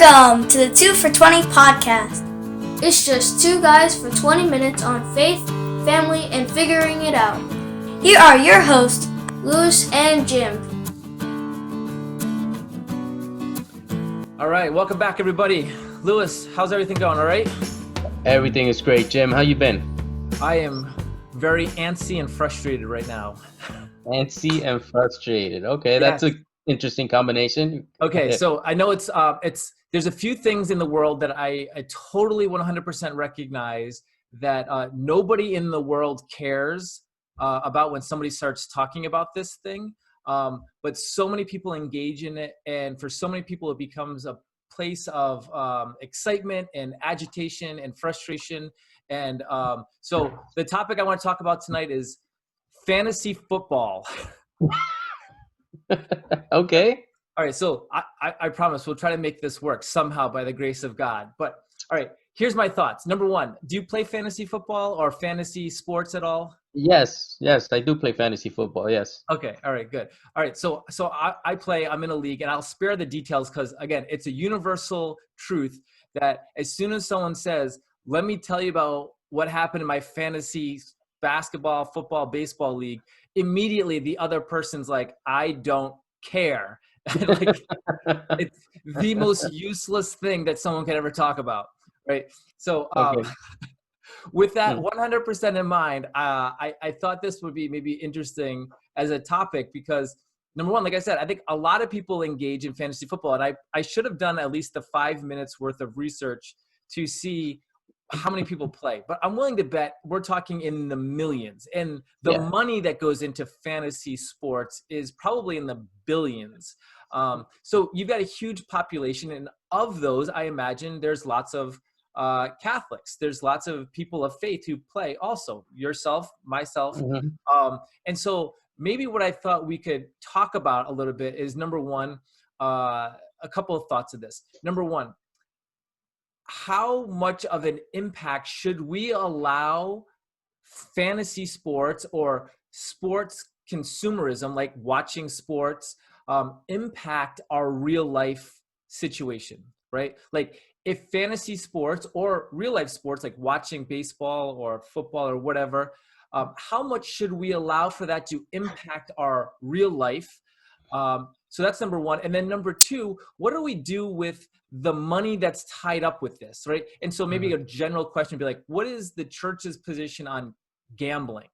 Welcome to the 2 for 20 podcast. It's just two guys for 20 minutes on faith, family, and figuring it out. Here are your hosts, Lewis and Jim. All right, welcome back, everybody. Lewis, how's everything going? All right? Everything is great. Jim, how you been? I am very antsy and frustrated right now. Antsy and frustrated. Okay, Yes. that's an interesting combination. Okay, so I know it's there's a few things in the world that I totally 100% recognize that nobody in the world cares about when somebody starts talking about this thing. But so many people engage in it, and for so many people, it becomes a place of excitement and agitation and frustration. And so the topic I want to talk about tonight is fantasy football. Okay. All right, so I promise we'll try to make this work somehow by the grace of God. But all right, here's my thoughts. Number one, do you play fantasy football or fantasy sports at all? Yes, I do play fantasy football. Yes. Okay, all right, good. All right, so I play, I'm in a league, and I'll spare the details because, again, it's a universal truth that as soon as someone says, let me tell you about what happened in my fantasy basketball, football, baseball league, immediately the other person's like, I don't care. Like, it's the most useless thing that someone could ever talk about, right? So Okay. with that 100% in mind, I thought this would be maybe interesting as a topic because, number one, like I said, I think a lot of people engage in fantasy football, and I should have done at least the 5 minutes worth of research to see how many people play. But I'm willing to bet we're talking in the millions. And the Yeah. money that goes into fantasy sports is probably in the billions. So you've got a huge population. And of those, I imagine there's lots of Catholics. There's lots of people of faith who play also, yourself, myself. Mhm. And so maybe what I thought we could talk about a little bit is, number one, a couple of thoughts of this. Number one, how much of an impact should we allow fantasy sports or sports consumerism, like watching sports, impact our real life situation, right? Like if fantasy sports or real life sports, like watching baseball or football or whatever, how much should we allow for that to impact our real life? So that's number one. And then number two, what do we do with the money that's tied up with this, right? And so maybe a general question would be like, what is the church's position on gambling?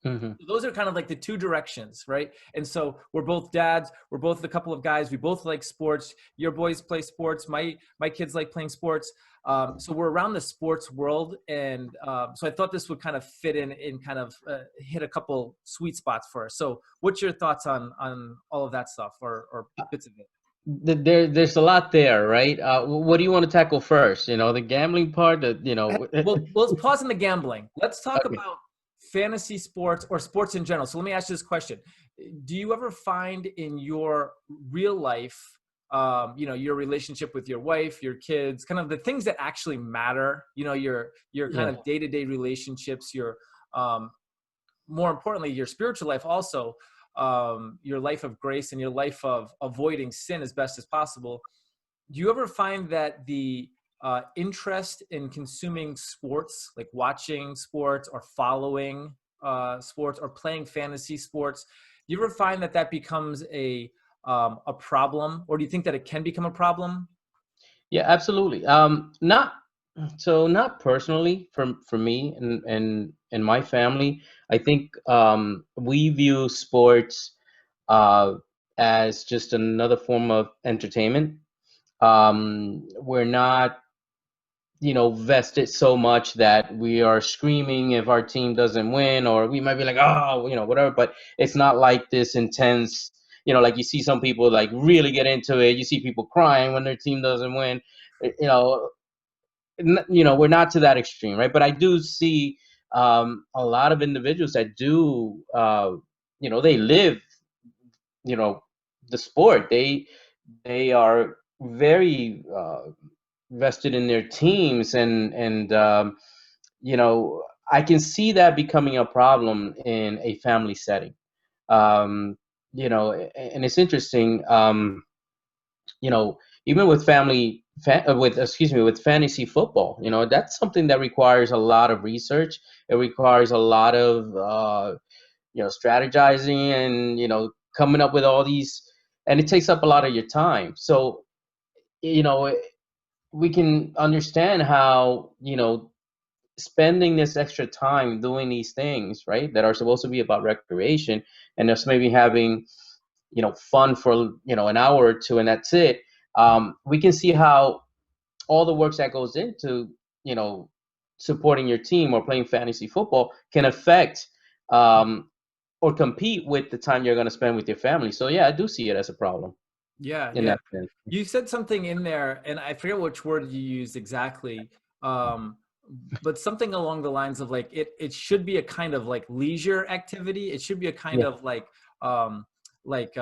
Mhm. Those are kind of like the two directions, right? And so we're both dads, we're both a couple of guys, we both like sports. Your boys play sports, my kids like playing sports. So we're around the sports world, and so I thought this would kind of fit in kind of hit a couple sweet spots for us. So what's your thoughts on all of that stuff, or bits of it? There's a lot there, right? What do you want to tackle first? The gambling part. Well, let's pause on the gambling. Let's talk Okay. about fantasy sports or sports in general. So let me ask you this question. Do you ever find in your real life, your relationship with your wife, your kids, kind of the things that actually matter, your kind of day-to-day relationships, your, more importantly, your spiritual life also, your life of grace and your life of avoiding sin as best as possible. Do you ever find that the interest in consuming sports, like watching sports or following sports or playing fantasy sports, do you ever find that becomes a problem, or do you think that it can become a problem? Yeah, absolutely. Not personally for me and my family. I think we view sports uh, as just another form of entertainment. We're not, vested so much that we are screaming if our team doesn't win, or we might be like, oh, whatever. But it's not like this intense. Like you see some people like really get into it. You see people crying when their team doesn't win. You know, we're not to that extreme, right? But I do see a lot of individuals that do, they live, you know, the sport. They are very vested in their teams, and I can see that becoming a problem in a family setting. And it's interesting. Even with family with fantasy football. You know, that's something that requires a lot of research. It requires a lot of strategizing and coming up with all these, and it takes up a lot of your time. So you know we can understand how spending this extra time doing these things, right, that are supposed to be about recreation, and just maybe having fun for an hour or two, and that's it. We can see how all the work that goes into you know supporting your team or playing fantasy football can affect or compete with the time you're going to spend with your family. So yeah, I do see it as a problem Yeah, in yeah. that sense. You said something in there, and I forget which word you used exactly, um, but something along the lines of like it should be a kind of like leisure activity. It should be a kind Yeah. of um, like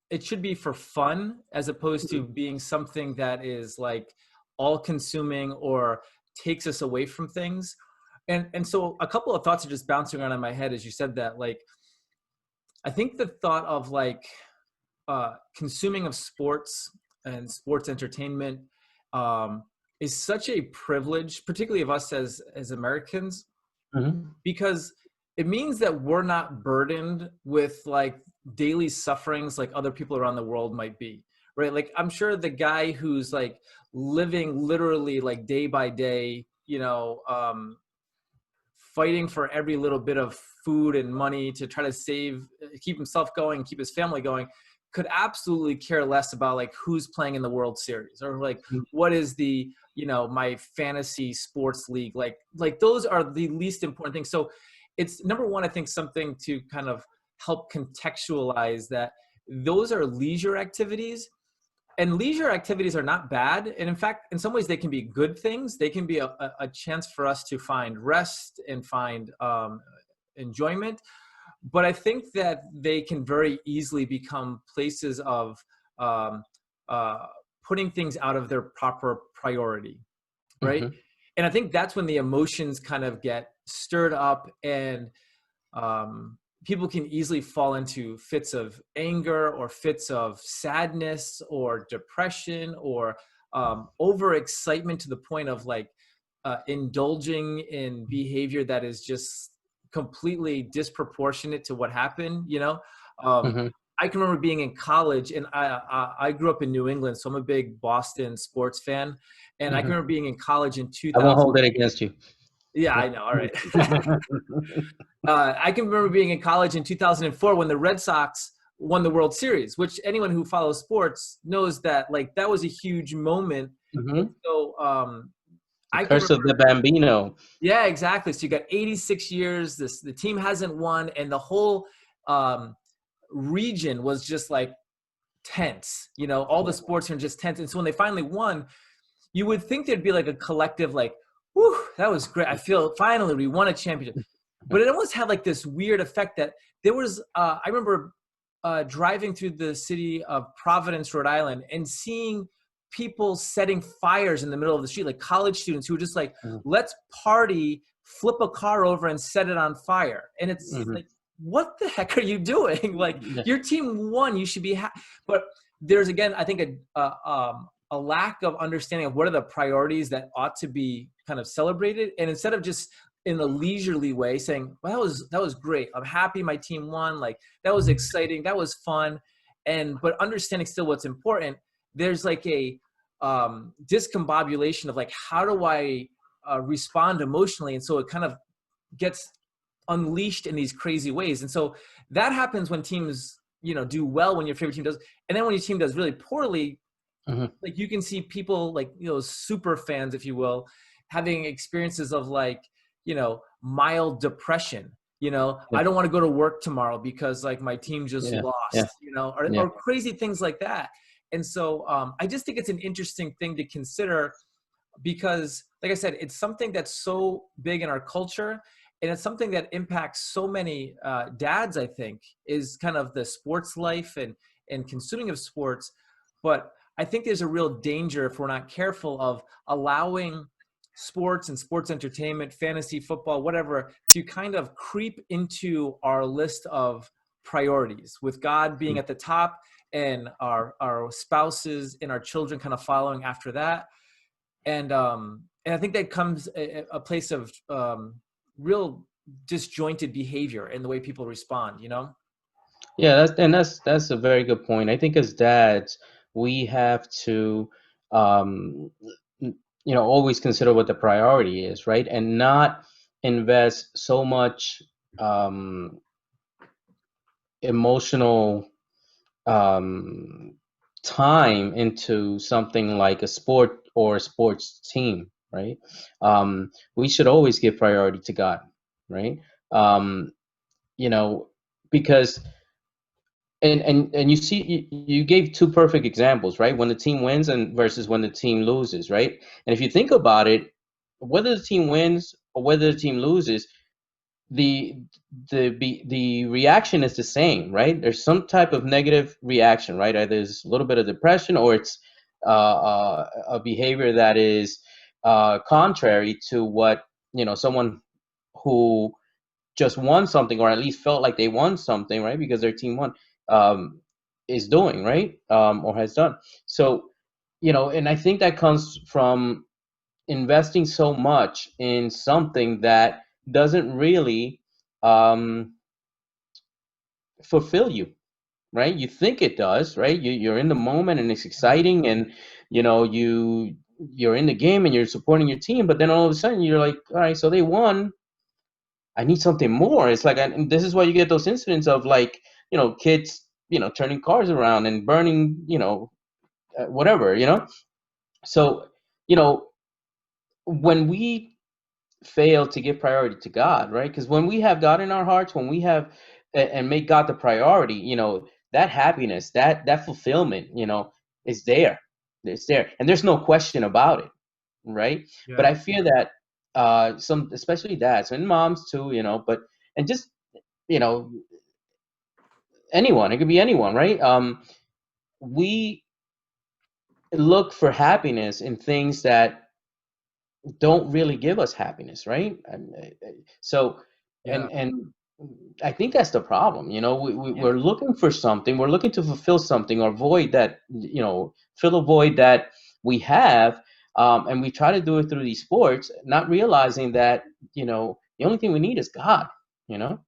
it should be for fun as opposed to being something that is like all consuming or takes us away from things. And so a couple of thoughts are just bouncing around in my head as you said that. Like, I think the thought of like consuming of sports and sports entertainment um, is such a privilege, particularly of us as Americans, Hmm. because it means that we're not burdened with like daily sufferings like other people around the world might be, right? Like I'm sure the guy who's like living literally like day by day, fighting for every little bit of food and money to try to keep himself going, keep his family going, could absolutely care less about like who's playing in the World Series or like what is the, my fantasy sports league. Like those are the least important things. So it's number one, I think something to kind of help contextualize that those are leisure activities, and leisure activities are not bad. And in fact, in some ways they can be good things. They can be a chance for us to find rest and find enjoyment. But I think that they can very easily become places of um, uh, putting things out of their proper priority, right? Hmm. And I think that's when the emotions kind of get stirred up, and people can easily fall into fits of anger or fits of sadness or depression or overexcitement to the point of like indulging in behavior that is just completely disproportionate to what happened. Hmm. I can remember being in college, and I grew up in New England, so I'm a big Boston sports fan. And I can Hmm. remember being in college in I won't 2000. hold it against you. Yeah, I know. All right. I can remember being in college in 2004 when the Red Sox won the World Series, which anyone who follows sports knows that like that was a huge moment. And Hmm. so The I can curse of remember, the Bambino. yeah, exactly. So you got 86 years. The team hasn't won, and the whole um, region was just like tense. All the sports are just tense. And so when they finally won, you would think there'd be like a collective like, whew, that was great. I feel finally we won a championship. But it almost had like this weird effect that there was, I remember driving through the city of Providence, Rhode Island, and seeing people setting fires in the middle of the street, like college students who were just like, let's party, flip a car over and set it on fire. And it's Hmm. like, what the heck are you doing? Like Yeah. your team won, you should be but there's, again, I think a lack of understanding of what are the priorities that ought to be kind of celebrated. And instead of just in a leisurely way saying, well, that was great, I'm happy my team won, like that was exciting, that was fun, but understanding still what's important, there's like a discombobulation of like, how do I respond emotionally? And so it kind of gets unleashed in these crazy ways. And so that happens when teams do well, when your favorite team does. And then when your team does really poorly, Hmm. like you can see people like super fans, if you will, having experiences of like mild depression. Yeah. I don't want to go to work tomorrow because like my team just Yeah. Yeah. lost, Yeah. or crazy things like that. And so I just think it's an interesting thing to consider, because like I said, it's something that's so big in our culture, and it's something that impacts so many dads, I think, is kind of the sports life and consuming of sports. But I think there's a real danger, if we're not careful, of allowing sports and sports entertainment, fantasy football, whatever, to kind of creep into our list of priorities, with God being at the top and our spouses and our children kind of following after that. And I think that comes a place of real disjointed behavior in the way people respond, you know? Yeah, that's a very good point. I think as dads, we have to, um, always consider what the priority is, right? And not invest so much um, emotional um, time into something like a sport or a sports team, right? We should always give priority to God, right? Um, you know, because and you see you gave two perfect examples, right? When the team wins and versus when the team loses, right? And if you think about it, whether the team wins or whether the team loses, the the reaction is the same, right? There's some type of negative reaction, right? Either there's a little bit of depression or it's a behavior that is contrary to what someone who just won something or at least felt like they won something, right? Because their team won, um, is doing, right? Or has done. So, and I think that comes from investing so much in something that doesn't really um, fulfill you, right? You think it does, right? You're in the moment and it's exciting, and you're in the game and you're supporting your team, but then all of a sudden you're like, all right, so they won. I need something more. It's like, and this is why you get those incidents of like, kids, turning cars around and burning, whatever, So, you know, when we fail to give priority to God, right? Because when we have God in our hearts, when we have and make God the priority, that happiness, that fulfillment, is there. It's there, and there's no question about it, right? But Yeah. I fear that some, especially dads and moms too, but and just you know anyone, it could be anyone, right? We look for happiness in things that don't really give us happiness, right? So, Yeah. and I think that's the problem. Yeah. We're looking for something. We're looking to fulfill something or void that fill a void that we have, and we try to do it through these sports, not realizing that the only thing we need is God. You know.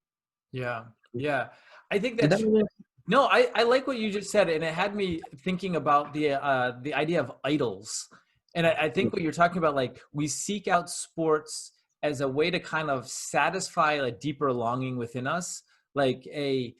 Yeah. Yeah. I think Did that that's make sense? no, I like what you just said, and it had me thinking about the idea of idols. And I think what you're talking about, like we seek out sports as a way to kind of satisfy a deeper longing within us, like a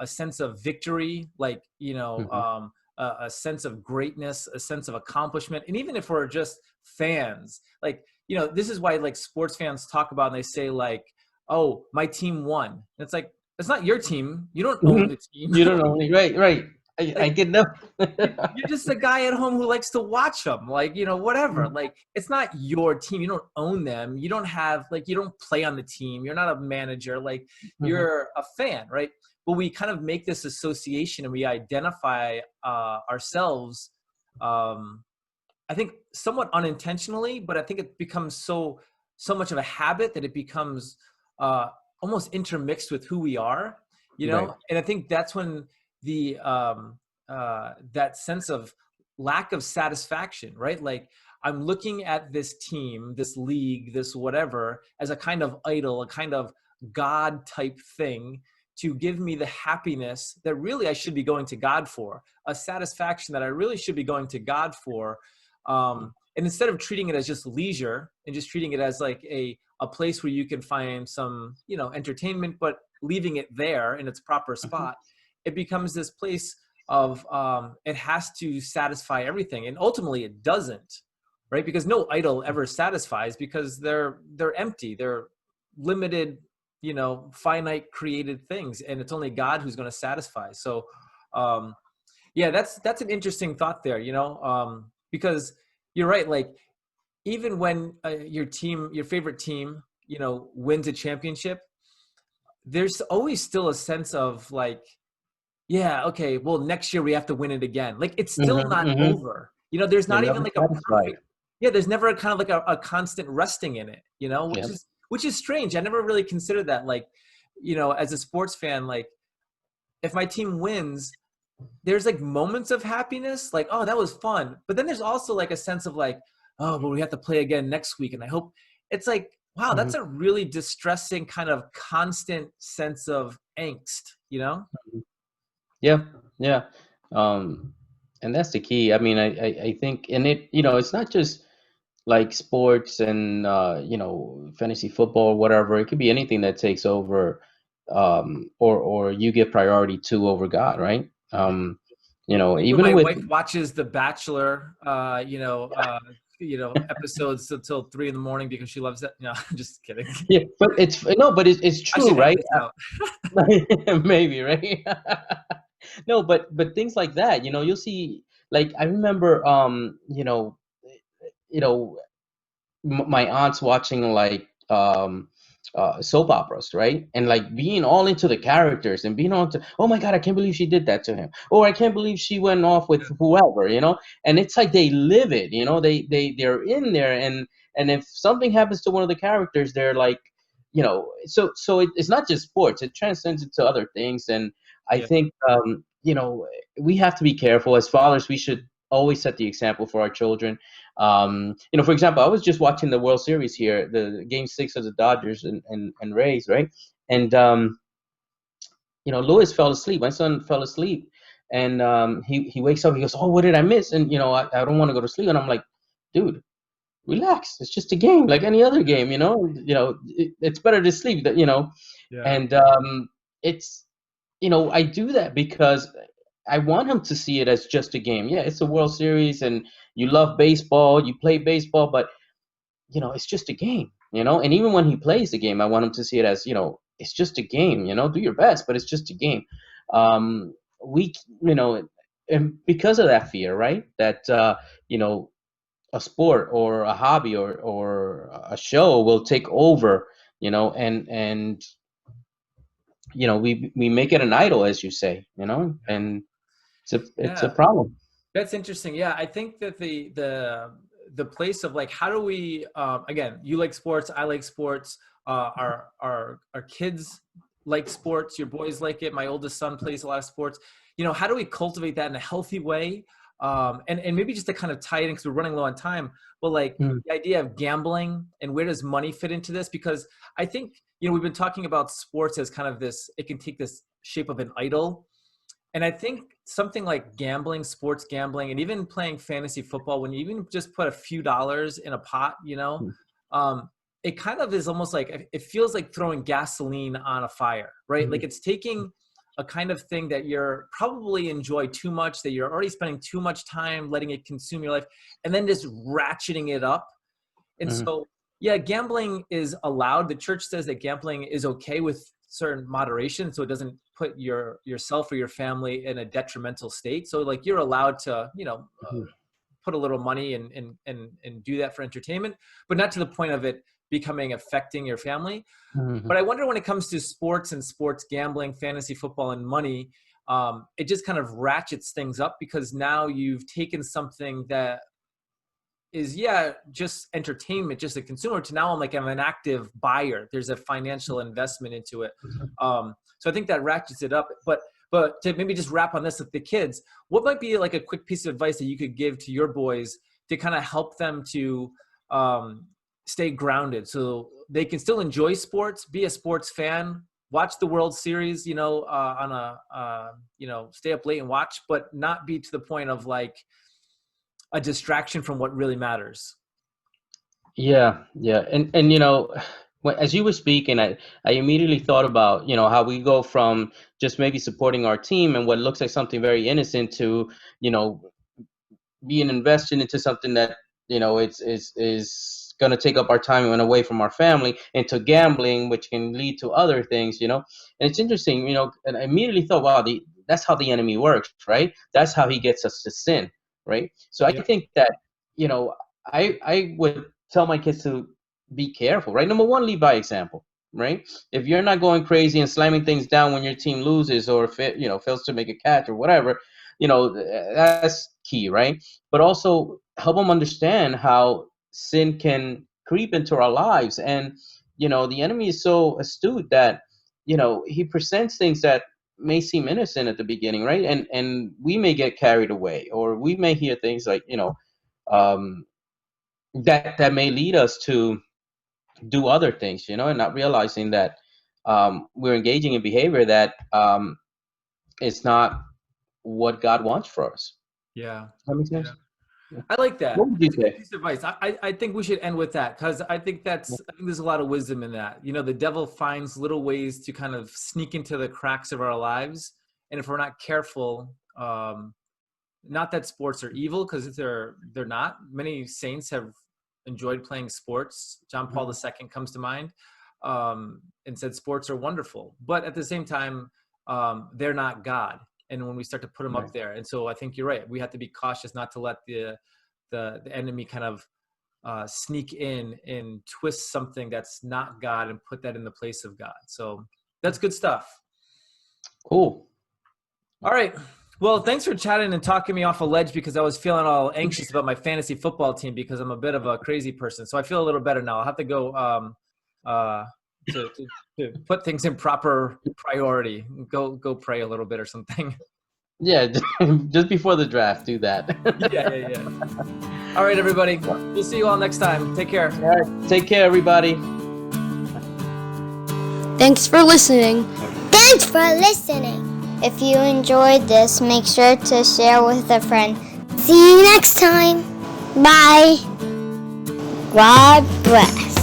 sense of victory, like Mhm. a sense of greatness, a sense of accomplishment. And even if we're just fans, like this is why like sports fans talk about and they say like, oh, my team won. And it's like, it's not your team. You don't own Mhm. the team. You don't know, right? Right. I Like get that. you're just a guy at home who likes to watch them. Like, whatever. Like it's not your team. You don't own them. You don't have like you don't play on the team. You're not a manager. Like Mhm. you're a fan, right? But we kind of make this association and we identify ourselves. Um, I think somewhat unintentionally, but I think it becomes so much of a habit that it becomes uh, almost intermixed with who we are, Right. And I think that's when the that sense of lack of satisfaction, right? Like I'm looking at this team, this league, this whatever, as a kind of idol, a kind of God type thing to give me the happiness that really I should be going to God for, a satisfaction that I really should be going to God for, and instead of treating it as just leisure and just treating it as like a place where you can find some entertainment but leaving it there in its proper Mhm. spot, it becomes this place of it has to satisfy everything, and ultimately it doesn't, right? Because no idol ever satisfies because they're empty, they're limited, finite created things, and it's only God who's going to satisfy. So um yeah, that's an interesting thought there, because you're right. Like even when your favorite team, wins a championship, there's always still a sense of like, yeah, okay, well, next year we have to win it again. Like it's still Mhm. not Mhm. over. There's You're not even never like a satisfied. perfect. Yeah, there's never a kind of like a constant resting in it. Yeah. Which is strange. I never really considered that. Like, as a sports fan, like if my team wins, there's like moments of happiness, like, oh, that was fun. But then there's also like a sense of like, oh, but we have to play again next week. And I hope it's like, wow, Mhm. that's a really distressing kind of constant sense of angst, you know? Yeah, yeah. Um, and that's the key. I mean, I think, and it, it's not just like sports and fantasy football, whatever. It could be anything that takes over, or you give priority to over God, right? Like when Even my with wife watches The Bachelor, episodes until 3 in the morning because she loves it. No, I'm just kidding. yeah, but it's no, but it's I true, should edit right? this out. Maybe, right? No, but things like that, you'll see. Like I remember, you know, my aunt's watching like soap operas, right? And like being all into the characters and being on to, oh my God, I can't believe she did that to him, or I can't believe she went off with whoever, and it's like they live it, they're in there, and if something happens to one of the characters, they're like, so it's not just sports, it transcends into other things. And I Yeah. think we have to be careful as fathers. We should always set the example for our children. For example, I was just watching the World Series here, the Game 6 of the Dodgers and Rays, right? And Lewis fell asleep. My son fell asleep, and he wakes up. He goes, "Oh, what did I miss?" And I don't want to go to sleep. And I'm like, "Dude, relax. It's just a game, like any other game. It's better to sleep. Yeah. And it's I do that because I want him to see it as just a game. Yeah, it's a World Series, and you love baseball, you play baseball, but it's just a game. And even when he plays the game, I want him to see it as, it's just a game. Do your best, but it's just a game. We, and because of that fear, right? That a sport or a hobby or a show will take over, and we make it an idol, as you say, and it's a Yeah. problem. That's interesting. Yeah, I think that the place of like, how do we again, you like sports, I like sports, our kids like sports, your boys like it, my oldest son plays a lot of sports. How do we cultivate that in a healthy way? And maybe just to kind of tie it in, because we're running low on time, but like Mm, the idea of gambling and where does money fit into this? Because I think, we've been talking about sports as kind of this, it can take this shape of an idol. And I think something like gambling, sports gambling, and even playing fantasy football, when you even just put a few dollars in a pot, mm, um, it kind of is almost like, it feels like throwing gasoline on a fire, right? Like mm, it's taking a kind of thing that you're probably enjoy too much, that you're already spending too much time letting it consume your life, and then just ratcheting it up. And mm, so, yeah, gambling is allowed. The church says that gambling is okay with certain moderation, so it doesn't put yourself or your family in a detrimental state. So, like, you're allowed to, mhm, put a little money and do that for entertainment, but not to the point of it becoming affecting your family. mhm. But I wonder when it comes to sports and sports gambling, fantasy football, and money, it just kind of ratchets things up because now you've taken something that is, yeah, just entertainment, just a consumer, to now I'm an active buyer. There's a financial investment into it. So I think that ratchets it up. But to maybe just wrap on this with the kids, what might be like a quick piece of advice that you could give to your boys to kind of help them to stay grounded so they can still enjoy sports, be a sports fan, watch the World Series, on stay up late and watch, but not be to the point of like a distraction from what really matters. Yeah, yeah, and as you were speaking, I immediately thought about how we go from just maybe supporting our team and what looks like something very innocent to you know being invested into something that is going to take up our time and away from our family, into gambling, which can lead to other things. And it's interesting, and I immediately thought, wow, that's how the enemy works, right? That's how he gets us to sin, right? So I Yeah. think that you know I would tell my kids to be careful, right? Number one, lead by example, right? If you're not going crazy and slamming things down when your team loses or fails to make a catch or whatever, that's key, right? But also help them understand how sin can creep into our lives. And the enemy is so astute that he presents things that may seem innocent at the beginning, right? And we may get carried away, or we may hear things like, um, that may lead us to do other things, and not realizing that we're engaging in behavior that is not what God wants for us. Yeah. Does that make sense? Yeah. I like that. What would you That's a good say? piece of advice. I think we should end with that, because I think there's a lot of wisdom in that. The devil finds little ways to kind of sneak into the cracks of our lives, and if we're not careful, not that sports are evil, because they're not. Many saints have enjoyed playing sports. John Paul II comes to mind, and said sports are wonderful, but at the same time, they're not God. And when we start to put them up there, and so I think you're right. We have to be cautious not to let the enemy kind of sneak in and twist something that's not God and put that in the place of God. So that's good stuff. Cool. All right. Well, thanks for chatting and talking me off a ledge, because I was feeling all anxious about my fantasy football team, because I'm a bit of a crazy person. So I feel a little better now. I'll have to go to put things in proper priority. Go pray a little bit or something. Yeah, just before the draft, do that. Yeah. All right, everybody. We'll see you all next time. Take care. All right. Take care, everybody. Thanks for listening. Thanks for listening. If you enjoyed this, make sure to share with a friend. See you next time. Bye. God bless.